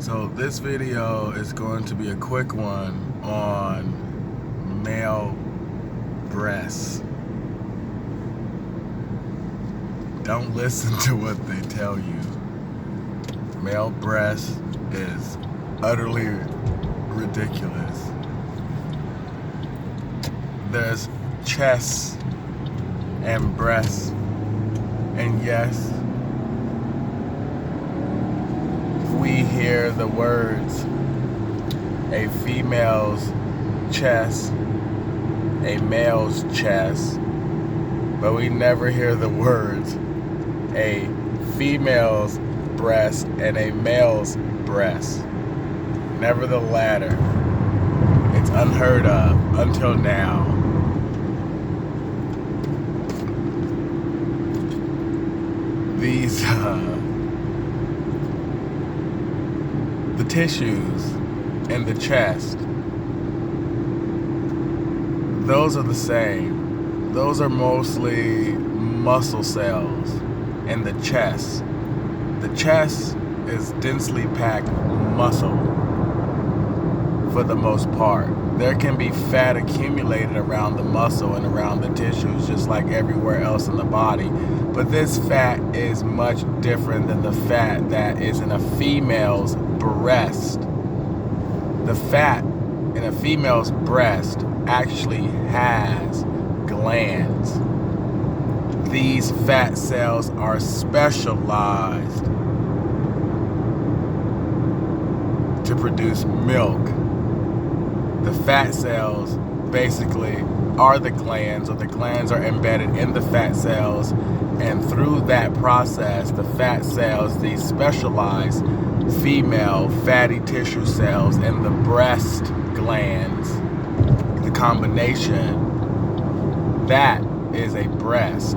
So this video is going to be a quick one on male breasts. Don't listen to what they tell you. Male breast is utterly ridiculous. There's chest and breasts, and yes, we hear the words a female's chest, a male's chest, but we never hear the words a female's breast and a male's breast. Never the latter. It's unheard of until now. These the tissues in the chest, those are the same. Those are mostly muscle cells in the chest. The chest is densely packed muscle for the most part. There can be fat accumulated around the muscle and around the tissues, just like everywhere else in the body. But this fat is much different than the fat that is in a female's breast. The fat in a female's breast actually has glands. These fat cells are specialized to produce milk. The fat cells basically are the glands, or the glands are embedded in the fat cells, and through that process, the fat cells, these specialized female fatty tissue cells and the breast glands, the combination, that is a breast.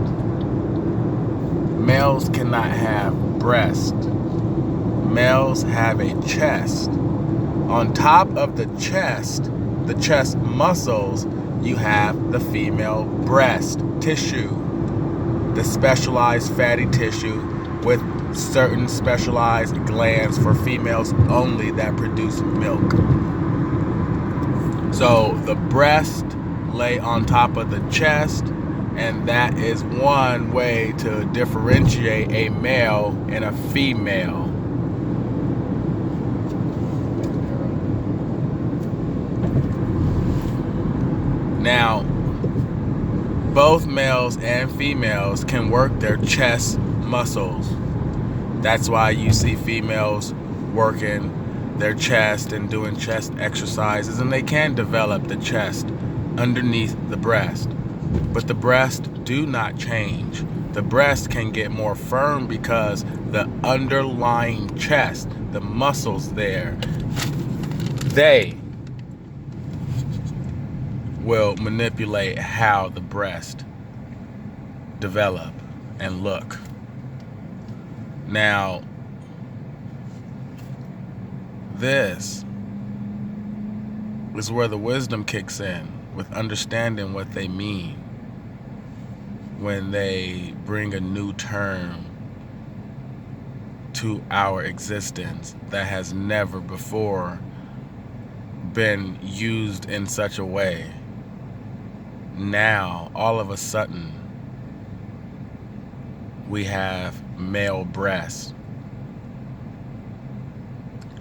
Males cannot have breast. Males have a chest. On top of the chest muscles, you have the female breast tissue, the specialized fatty tissue with certain specialized glands for females only that produce milk. So the breast lay on top of the chest, and that is one way to differentiate a male and a female. Now, both males and females can work their chest muscles. That's why you see females working their chest and doing chest exercises, and they can develop the chest underneath the breast. But the breast do not change. The breast can get more firm because the underlying chest, the muscles there, they will manipulate how the breast develop and look. Now, this is where the wisdom kicks in with understanding what they mean when they bring a new term to our existence that has never before been used in such a way. Now, all of a sudden, we have male breasts.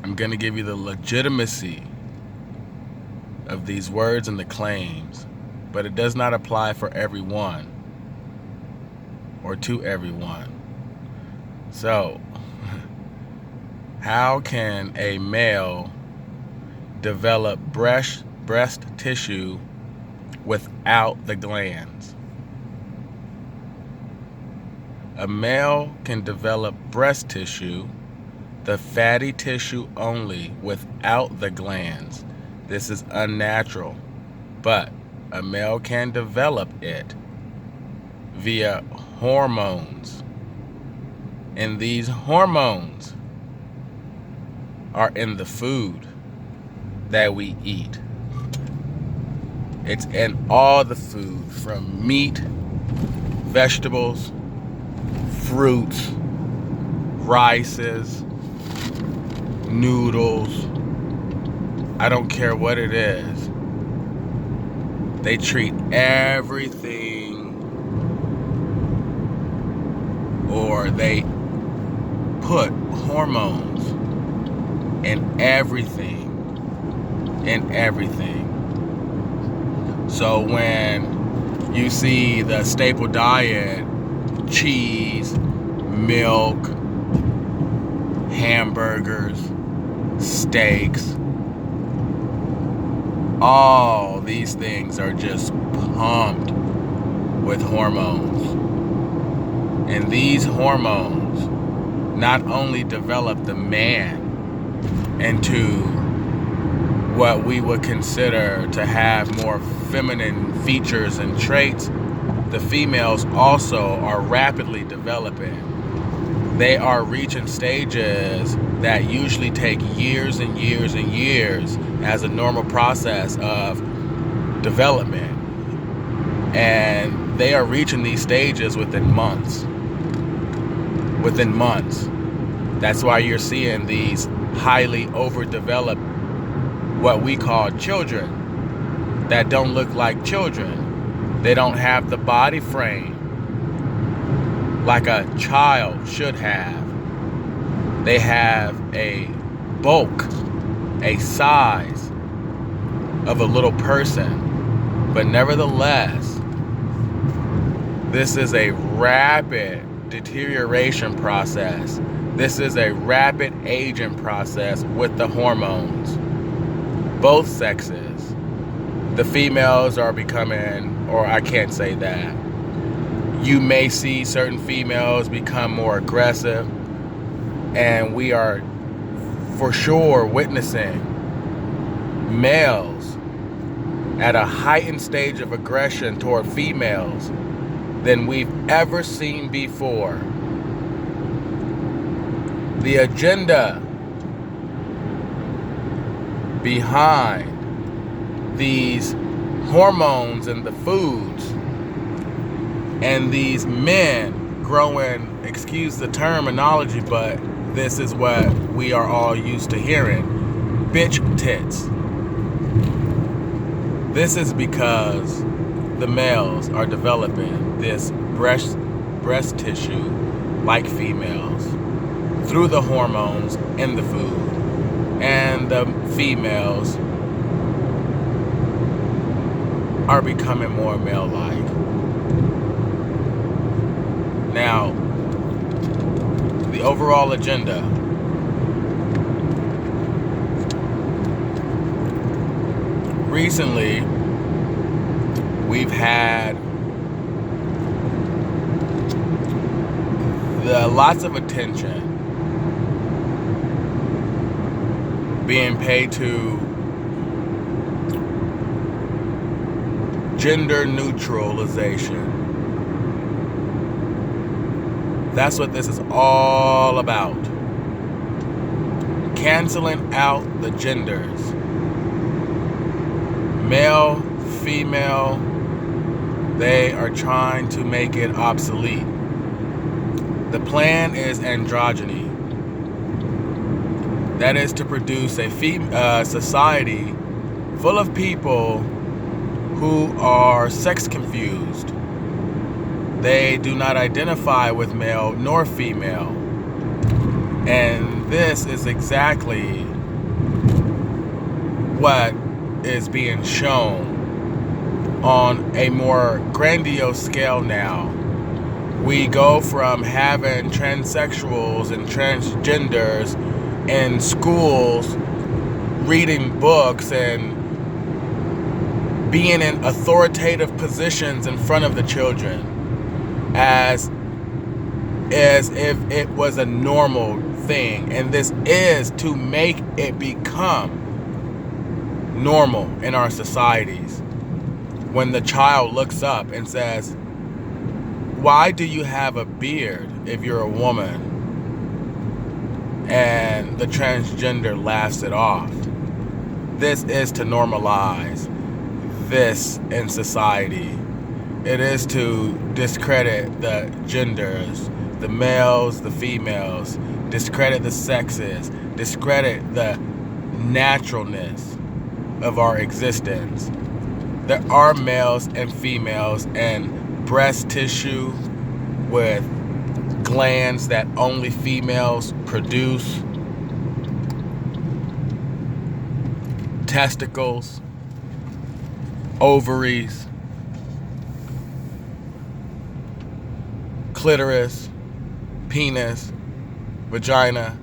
I'm going to give you the legitimacy of these words and the claims, but it does not apply for everyone or to everyone. So, how can a male develop breast tissue without the glands? A male can develop breast tissue, the fatty tissue only, without the glands. This is unnatural, but a male can develop it via hormones. And these hormones are in the food that we eat. It's in all the food, from meat, vegetables, fruits, rices, noodles. I don't care what it is. They treat everything, or they put hormones in everything. So when you see the staple diet, cheese, milk, hamburgers, steaks, all these things are just pumped with hormones. And these hormones not only develop the man into what we would consider to have more feminine features and traits, the females also are rapidly developing. They are reaching stages that usually take years and years and years as a normal process of development. And they are reaching these stages within months. That's why you're seeing these highly overdeveloped, what we call children, that don't look like children. They don't have the body frame like a child should have. They have a bulk, a size of a little person. But nevertheless, this is a rapid deterioration process. This is a rapid aging process with the hormones. Both sexes. The females are becoming, or I can't say that. You may see certain females become more aggressive, and we are for sure witnessing males at a heightened stage of aggression toward females than we've ever seen before. The agenda behind these hormones in the foods and these men growing, excuse the terminology, but this is what we are all used to hearing, bitch tits. This is because the males are developing this breast tissue like females through the hormones in the food, and the females are becoming more male-like. Now, the overall agenda. Recently, we've had lots of attention being paid to gender neutralization. That's what this is all about. Canceling out the genders. Male, female, they are trying to make it obsolete. The plan is androgyny. That is to produce a society full of people who are sex confused. They do not identify with male nor female. And this is exactly what is being shown on a more grandiose scale now. We go from having transsexuals and transgenders in schools reading books and being in authoritative positions in front of the children as if it was a normal thing. And this is to make it become normal in our societies. When the child looks up and says, "Why do you have a beard if you're a woman?" And the transgender laughs it off. This is to normalize this in society. It is to discredit the genders, the males, the females, discredit the sexes, discredit the naturalness of our existence. There are males and females and breast tissue with glands that only females produce, testicles, ovaries, clitoris, penis, vagina.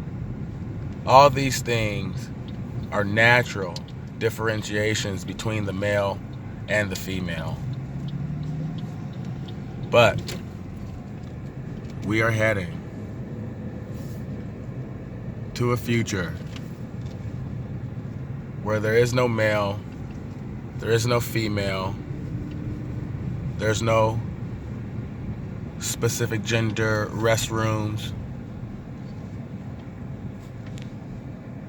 All these things are natural differentiations between the male and the female. But we are heading to a future where there is no male, there is no female, there's no specific gender restrooms,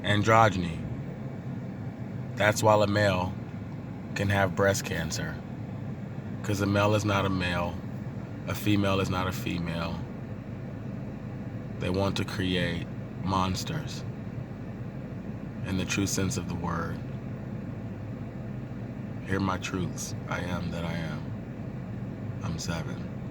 androgyny. That's why a male can have breast cancer, because a male is not a male, a female is not a female. They want to create monsters in the true sense of the word. Hear my truths. I am that I am. I'm 7.